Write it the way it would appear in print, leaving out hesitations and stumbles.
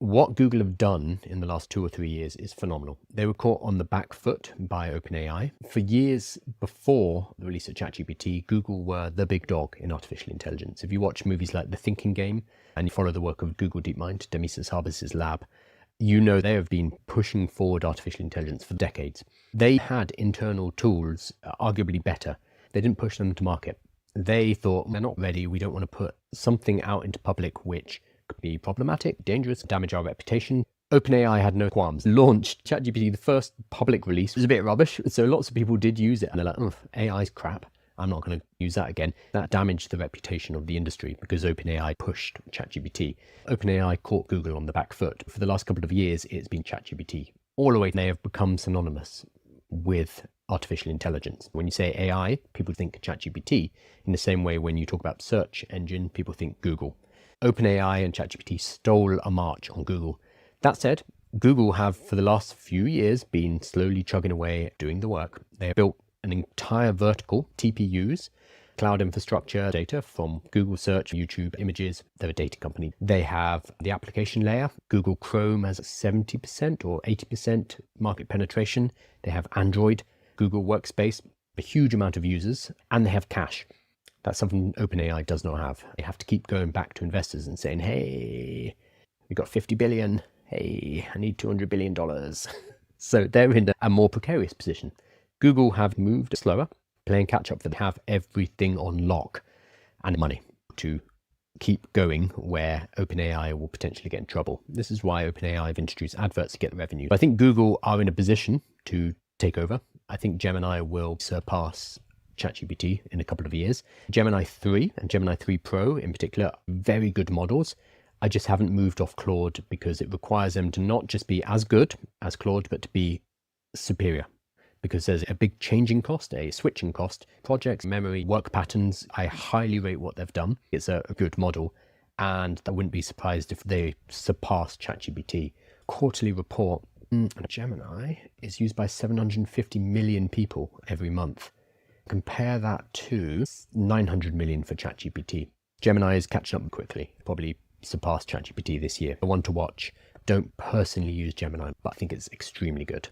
What Google have done in the last 2 or 3 years is phenomenal. They were caught on the back foot by OpenAI. For years before the release of ChatGPT, Google were the big dog in artificial intelligence. If you watch movies like The Thinking Game and you follow the work of Google DeepMind, Demis Hassabis' lab, you know they have been pushing forward artificial intelligence for decades. They had internal tools, arguably better. They didn't push them to market. They thought, they're not ready. We don't want to put something out into public which could be problematic, dangerous, damage our reputation. OpenAI had no qualms. Launched ChatGPT, the first public release, was a bit rubbish. So lots of people did use it and they're like, oh, AI's crap. I'm not going to use that again. That damaged the reputation of the industry because OpenAI pushed ChatGPT. OpenAI caught Google on the back foot. For the last couple of years, it's been ChatGPT. All the way, they have become synonymous with artificial intelligence. When you say AI, people think ChatGPT. In the same way, when you talk about search engine, people think Google. OpenAI and ChatGPT stole a march on Google. That said, Google have for the last few years been slowly chugging away doing the work. They have built an entire vertical, TPUs, cloud infrastructure data from Google Search, YouTube, images. They're a data company. They have the application layer. Google Chrome has 70% or 80% market penetration. They have Android, Google Workspace, a huge amount of users, and they have cache. That's something OpenAI does not have. They have to keep going back to investors and saying, hey, we got 50 billion. Hey, I need $200 billion. So they're in a more precarious position. Google have moved slower, playing catch up. They have everything on lock and money to keep going where OpenAI will potentially get in trouble. This is why OpenAI have introduced adverts to get the revenue. I think Google are in a position to take over. I think Gemini will surpass ChatGPT in a couple of years. Gemini 3 and Gemini 3 Pro in particular are very good models. I just haven't moved off Claude because it requires them to not just be as good as Claude, but to be superior. Because there's a big changing cost, a switching cost, projects, memory, work patterns. I highly rate what they've done. It's a good model, and I wouldn't be surprised if they surpass ChatGPT. Quarterly report, Gemini is used by 750 million people every month. Compare that to 900 million for ChatGPT. Gemini is catching up quickly, probably surpass ChatGPT this year. The one to watch. Don't personally use Gemini, but I think it's extremely good.